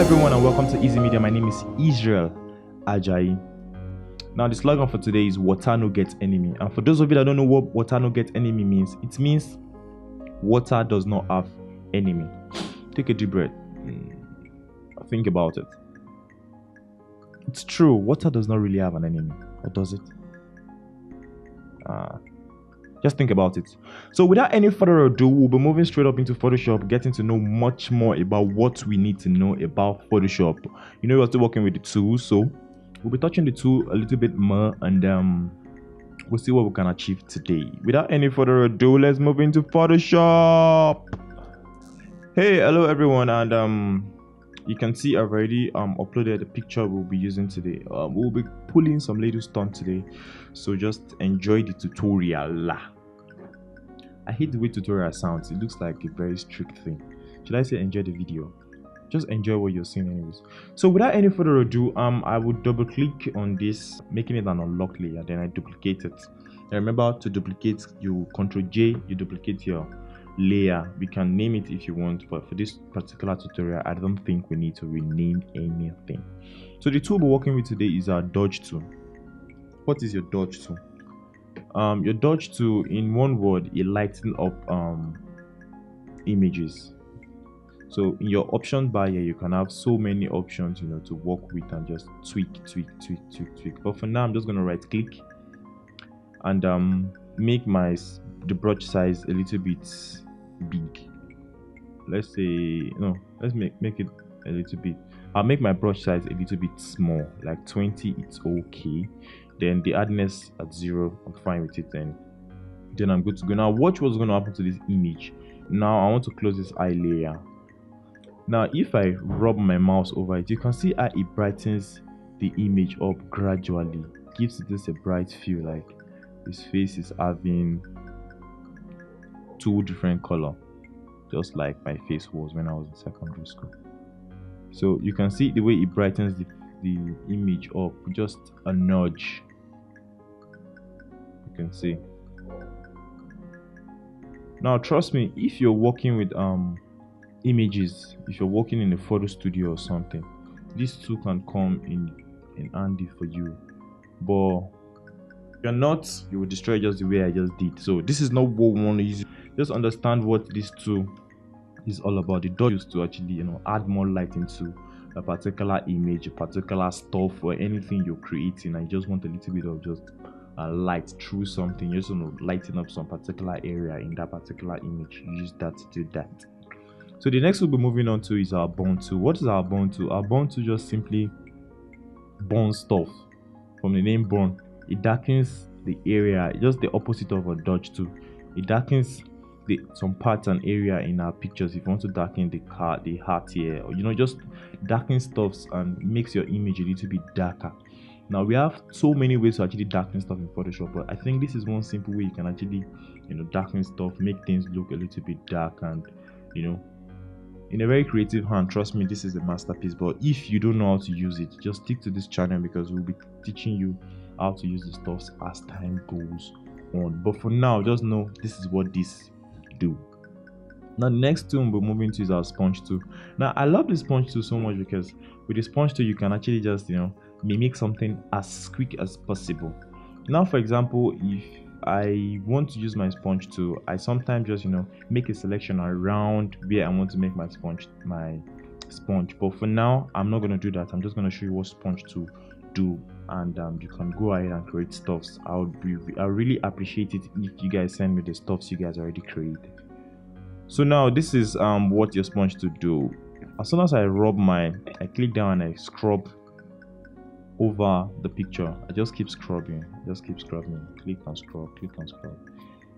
everyone and welcome to IszyMedia. My name is Israel Ajayi. Now the slogan for today is water no get enemy. And for those of you that don't know what water no get enemy means, it means water does not have enemy. Take a deep breath. Think about it. It's true, water does not really have an enemy. Or does it? Just think about it. So without any further ado, we'll be moving straight up into Photoshop, getting to know much more about what we need to know about Photoshop. You know, we're still working with the tool, so we'll be touching the tool a little bit more and we'll see what we can achieve today. Without any further ado, let's move into Photoshop. Hey, hello everyone, and you can see I've already uploaded the picture we'll be using today. We'll be pulling some little stunt today, so just enjoy the tutorial. I hate the way tutorial sounds. It looks like a very strict thing. Should I say enjoy the video? Just enjoy what you're seeing anyways. So without any further ado, I would double click on this, making it an unlock layer, then I duplicate it. And remember, to duplicate, you Ctrl J, you duplicate your layer. We can name it if you want, but for this particular tutorial I don't think we need to rename anything. So the tool we're working with today is our dodge tool. What is your dodge tool? Your dodge tool, in one word, it lightens up images. So in your option bar here, you can have so many options, you know, to work with and just tweak. But for now, I'm just going to right click and make the brush size a little bit big. Let's say let's make it a little bit. I'll make my brush size a little bit small, like 20. It's okay. Then the hardness at 0, I'm fine with it. Then I'm good to go. Now watch what's going to happen to this image. Now I want to close this eye layer. Now if I rub my mouse over it, you can see how it brightens the image up gradually, gives it this a bright feel, like his face is having 2 different colors, just like my face was when I was in secondary school. So you can see the way it brightens the image up, just a nudge. You can see. Now trust me, if you're working with images, if you're working in a photo studio or something, this tool can come in handy for you. But if you're not, you will destroy just the way I just did. So this is not what we want to use. Just understand what this tool is all about. The dodge is to actually add more light into a particular image, a particular stuff, or anything you're creating, and you just want a little bit of just light through something. You just want to lighten up some particular area in that particular image. You use that to do that. So the next we'll be moving on to is our burn tool. What is our burn tool? Our burn tool just simply burn stuff. From the name burn, it darkens the area, just the opposite of a dodge tool. It darkens some parts and area in our pictures. If you want to darken the heart here, or just darken stuffs and makes your image a little bit darker. Now we have so many ways to actually darken stuff in Photoshop, but I think this is one simple way you can actually darken stuff, make things look a little bit dark, and in a very creative hand. Trust me, this is a masterpiece. But if you don't know how to use it, just stick to this channel, because we'll be teaching you how to use the stuffs as time goes on. But for now, just know this is what this do. Now the next tool we're moving to is our sponge tool. Now I love the sponge tool so much because with the sponge tool you can actually just mimic something as quick as possible. Now for example, if I want to use my sponge tool, I sometimes just make a selection around where I want to make my sponge. But for now I'm not going to do that. I'm just going to show you what sponge tool do, and you can go ahead and create stuffs. I really appreciate it if you guys send me the stuffs you guys already created. So now this is what your sponge to do. As soon as I click down and I scrub over the picture, I just keep scrubbing, click and scrub.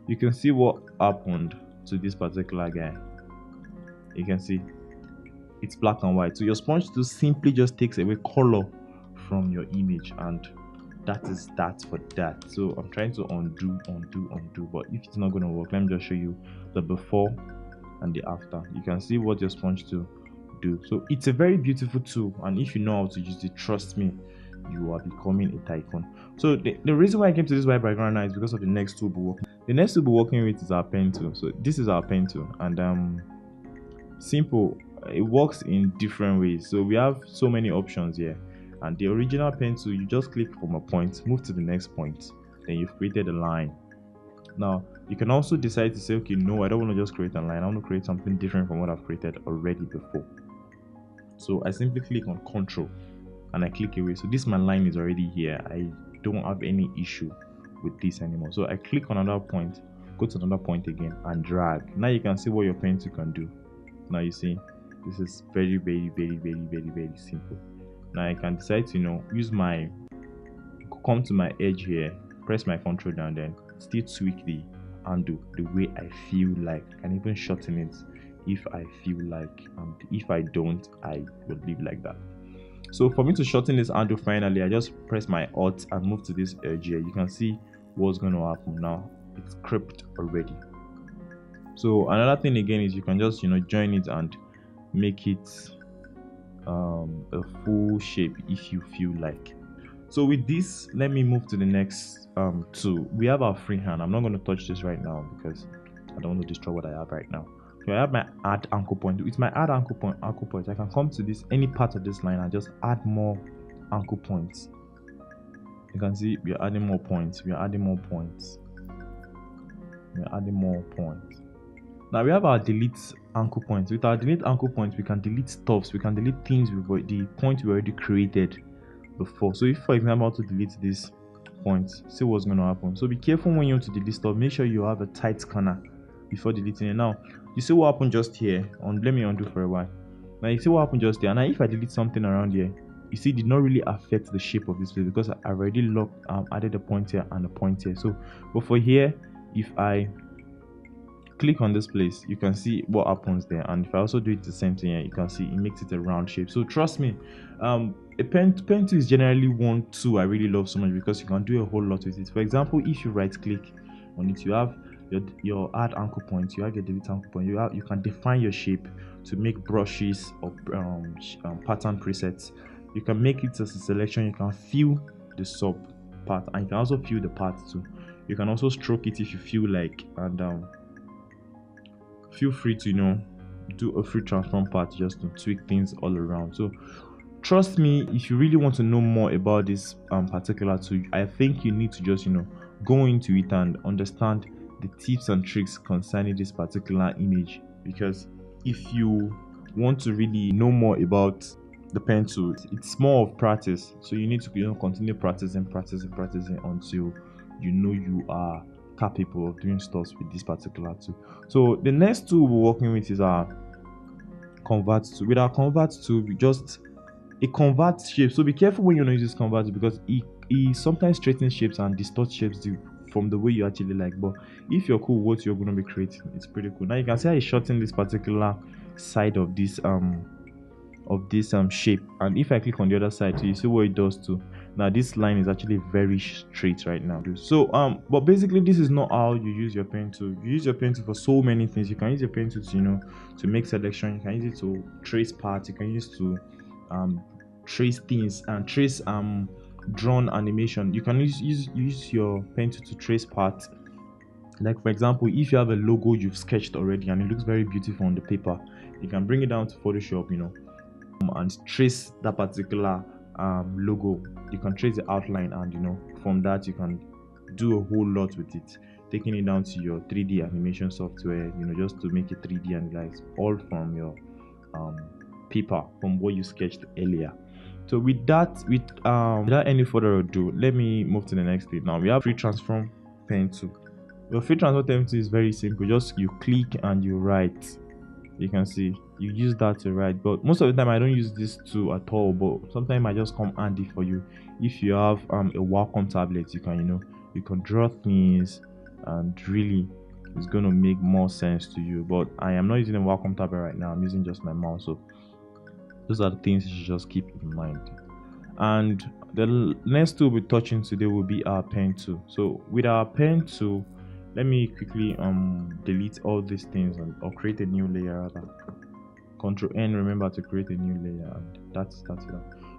You can see what happened to this particular guy. You can see it's black and white. So your sponge tool simply just takes away color from your image, and that is that for that. So I'm trying to undo, but if it's not going to work, let me just show you the before and the after. You can see what your sponge tool do. So it's a very beautiful tool, and if you know how to use it, trust me, you are becoming a tycoon. So the reason why I came to this white background now is because of the next tool we're working. The next tool we're working with is our pen tool. So this is our pen tool, and simple. it works in different ways. So we have so many options here. And the original pen tool, you just click from a point, move to the next point, then you've created a line. Now you can also decide to say, okay, no, I don't want to just create a line, I want to create something different from what I've created already before. So I simply click on control and I click away. So this my line is already here. I don't have any issue with this anymore. So I click on another point, go to another point again and drag. Now you can see what your pencil can do. Now you see this is very simple. Now I can decide to use my come to my edge here, press my control down, then still tweak the handle the way I feel like. I can even shorten it if I feel like, and if I don't, I will leave like that. So for me to shorten this handle, finally I just press my Alt and move to this edge here. You can see what's going to happen now. It's crimped already. So another thing again is you can just join it and make it a full shape if you feel like. So with this, let me move to the next tool. We have our freehand. I'm not going to touch this right now because I don't want to destroy what I have right now. So I have my add anchor point. With my add anchor point, I can come to this any part of this line and just add more anchor points. You can see we are adding more points. We are adding more points. We are adding more points. Now we have our delete anchor points. With our delete anchor points, we can delete stuffs. We can delete things with the point we already created before. So if, for example, I want to delete this point, see what's going to happen. So be careful when you want to delete stuff. Make sure you have a tight scanner before deleting it. Now you see what happened just here. Let me undo for a while. Now you see what happened just there. Now if I delete something around here, you see it did not really affect the shape of this place because I already added a point here and a point here. So but for here, if I click on this place, you can see what happens there. And if I also do it the same thing here, you can see it makes it a round shape. So trust me, a pen tool is generally one tool I really love so much because you can do a whole lot with it. For example, if you right click on it, you have your add anchor point, you have your delete anchor point, you can define your shape to make brushes or pattern presets. You can make it as a selection. You can fill the sub part and you can also fill the part too. You can also stroke it if you feel like, and feel free to do a free transform part just to tweak things all around. So trust me, if you really want to know more about this particular tool, I think you need to just go into it and understand the tips and tricks concerning this particular image, because if you want to really know more about the pen tool, it's more of practice. So you need to continue practicing until you are capable of doing stuff with this particular tool. So the next tool we're working with is our convert tool. With our convert tool, it converts shapes. So be careful when you use this convert because it sometimes straightens shapes and distorts shapes from the way you actually like. But if you're cool with what you're going to be creating, it's pretty cool. Now you can see I shorten this particular side of this shape, and if I click on the other side, so you see what it does too. Now this line is actually very straight right now. So but basically this is not how you use your pen tool. You use your pen tool for so many things. You can use your pen tool to make selection. You can use it to trace parts. You can use it to trace things and trace drawn animation. You can use your pen tool to trace parts. Like for example, if you have a logo you've sketched already and it looks very beautiful on the paper, you can bring it down to Photoshop, and trace that particular logo. You can trace the outline, and from that you can do a whole lot with it, taking it down to your 3D animation software, just to make it 3D analyze all from your paper, from what you sketched earlier. So without any further ado, let me move to the next thing. Now we have free transform pen tool. Your free transform pen tool is very simple. Just you click and you write. You can see you use that to write, but most of the time I don't use this tool at all, but sometimes I just come handy for you. If you have a Wacom tablet, you can draw things, and really it's going to make more sense to you. But I am not using a Wacom tablet right now. I'm using just my mouse. So those are the things you should just keep in mind. And the next tool we're touching today will be our pen tool. So with our pen tool, let me quickly delete all these things or create a new layer rather. Control N, remember to create a new layer, and that's it.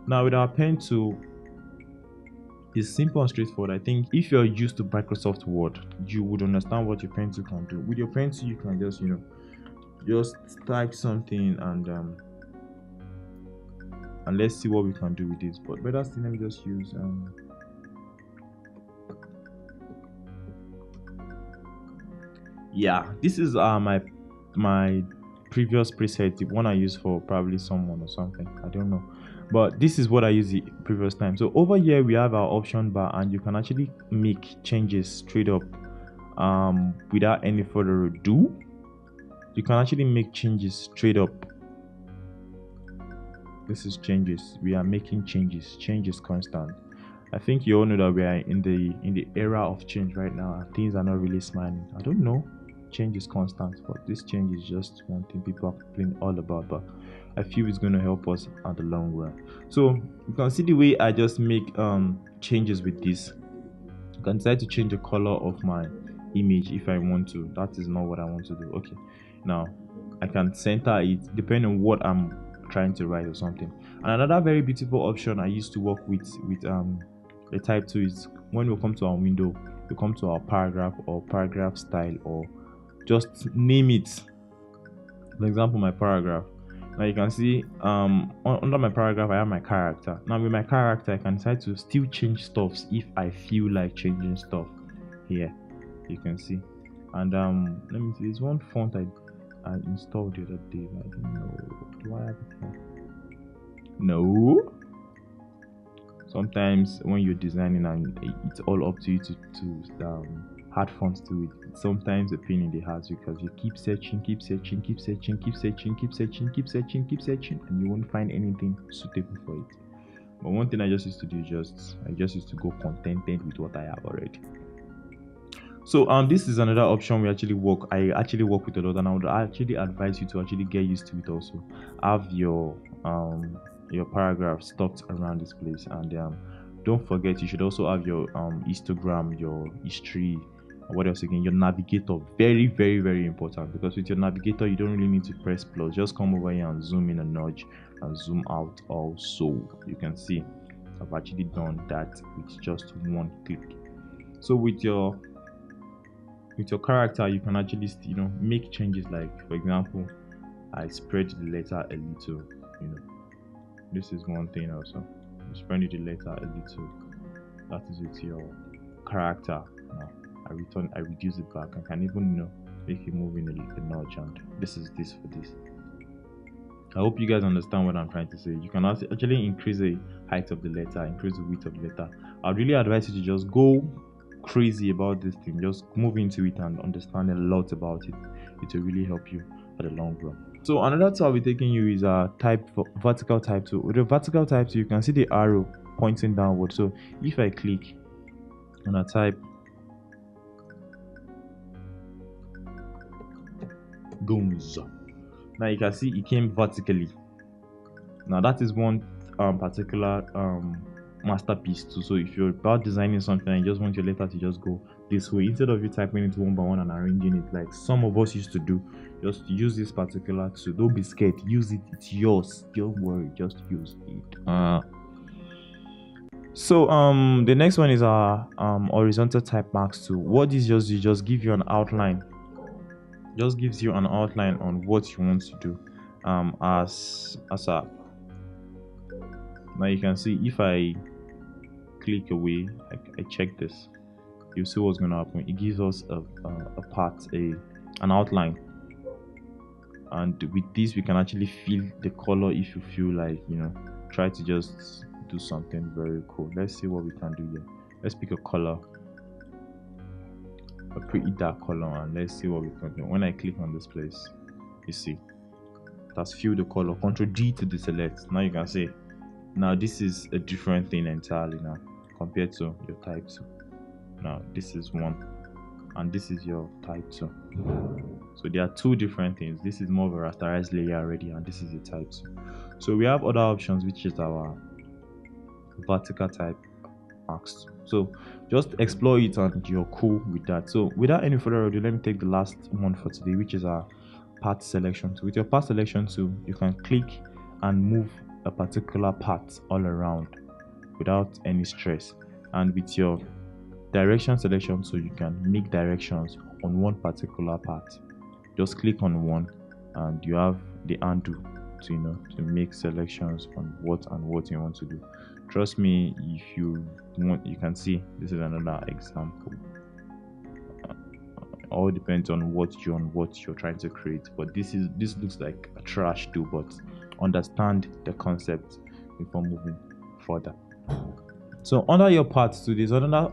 Now with our pen tool, it's simple and straightforward. I think if you're used to Microsoft Word, you would understand what your pen tool can do. With your pen tool, you can just just type something and let's see what we can do with this. But better still, let me just use yeah, this is my previous preset, the one I used for probably someone or something, I don't know, but this is what I used the previous time. So over here we have our option bar, and you can actually make changes straight up without any further ado. You can actually make changes straight up. This is changes. We are making changes. Change is constant. I think you all know that we are in the era of change right now. Things are not really smiling. I don't know. Change is constant, but this change is just one thing people are complaining all about. But I feel it's going to help us at the long run. So you can see the way I just make changes with this. You can decide to change the color of my image if I want to. That is not what I want to do. Okay, now I can center it depending on what I'm trying to write or something. And another very beautiful option I used to work with the type 2 is when we come to our window, we come to our paragraph or paragraph style, or just name it. For example, my paragraph. Now you can see under my paragraph I have my character. Now with my character I can decide to still change stuffs if I feel like changing stuff. Here you can see. And let me see, there's one font I installed the other day, but I don't know, do I have it here? No. Sometimes when you're designing and it's all up to you to add fonts to it, it's sometimes a pain in the ass because you keep searching, and you won't find anything suitable for it. But one thing I just used to do is I just used to go contented with what I have already. So this is another option I actually work with a lot, and I would actually advise you to actually get used to it also. Have your paragraph stuck around this place, and don't forget you should also have your Instagram, your history, what else again, your navigator. Very, very, very important, because with your navigator you don't really need to press plus. Just come over here and zoom in a nudge and zoom out also. You can see I've actually done that with just one click. So with your character you can actually make changes, like for example I spread the letter a little. This is one thing also. You spread the letter a little. That is with your character. Now I reduce it back. I can even make it move in a notch, and this is this for this. I hope you guys understand what I'm trying to say. You can actually increase the height of the letter, increase the width of the letter. I'd really advise you to just go crazy about this thing. Just move into it and understand a lot about it. It will really help you at the long run. So another tool I'll be taking you is a vertical type tool. With the vertical type tool, you can see the arrow pointing downward. So if I click and I type Goons, now you can see it came vertically. Now that is one particular masterpiece too. So if you're about designing something and you just want your letter to just go this way, instead of you typing it one by one and arranging it like some of us used to do, just use this particular tool. Don't be scared, use it, it's yours, don't worry, just use it. So the next one is our horizontal type marks tool. What this just give you an outline, just gives you an outline on what you want to do as a. Now you can see if I click away, I check this, you see what's going to happen. It gives us a part, an outline, and with this we can actually fill the color if you feel like try to just do something very cool. Let's see what we can do here. Let's pick a color, a pretty dark color, and let's see what we can do. When I click on this place, you see that's filled the color. Ctrl D to deselect. Now you can see, now this is a different thing entirely now compared to your type 2. Now this is one and this is your type 2. So there are two different things. This is more of a rasterized layer already, and this is your type 2. So we have other options, which is our vertical type marks. So just explore it and you're cool with that. So without any further ado, let me take the last one for today, which is our part selection tool. With your part selection tool, you can click and move a particular part all around without any stress. And with your direction selection tool, you can make directions on one particular part. Just click on one and you have the undo to to make selections on what you want to do. Trust me, if you want, you can see this is another example. All depends on what you're trying to create, but this looks like a trash too, but understand the concept before moving further. So under your parts to this another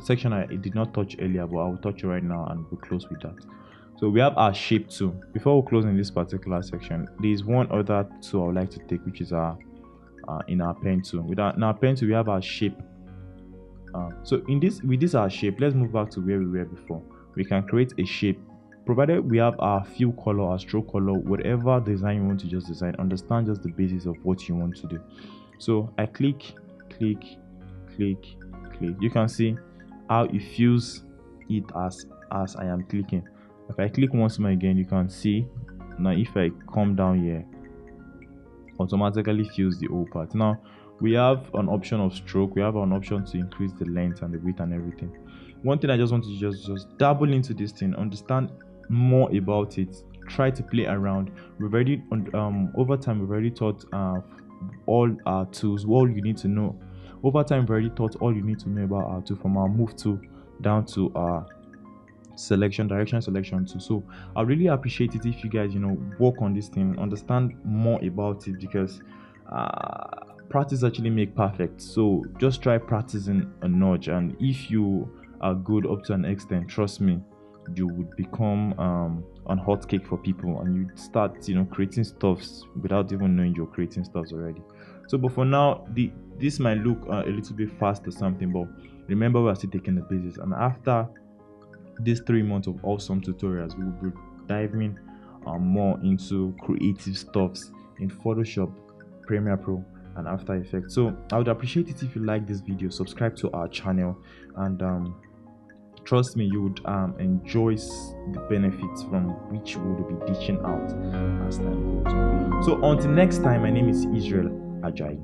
section I did not touch earlier, but I will touch it right now and we'll close with that. So we have our shape tool. Before we close in this particular section, there is one other tool I would like to take, which is our in our pen tool. In our pen tool, we have our shape. So with this our shape, let's move back to where we were before. We can create a shape provided we have our fill color, our stroke color, whatever design you want to just design. Understand just the basis of what you want to do. So I click, click, you can see how it fills it as I am clicking. If I click once more again, you can see now if I come down here, automatically fills the whole part. Now we have an option of stroke, we have an option to increase the length and the width and everything. One thing I just want to just dabble into this thing, understand more about it, try to play around. We've already over time we've already taught all our tools, all you need to know. Over time we've already taught all you need to know about our tool, from our move tool down to our direction selection tool. So I really appreciate it if you guys work on this thing, understand more about it, because practice actually make perfect. So just try practicing a notch, and if you are good up to an extent, trust me, you would become an hot cake for people, and you start creating stuffs without even knowing you're creating stuffs already. So but for now, this might look a little bit fast or something, but remember, we're still taking the basis, and after these 3 months of awesome tutorials, we will be diving more into creative stuffs in Photoshop, Premiere Pro, and After Effects. So I would appreciate it if you like this video, subscribe to our channel, and trust me, you would enjoy the benefits from which we will be dishing out as time goes on. So until next time, my name is Israel Ajayi.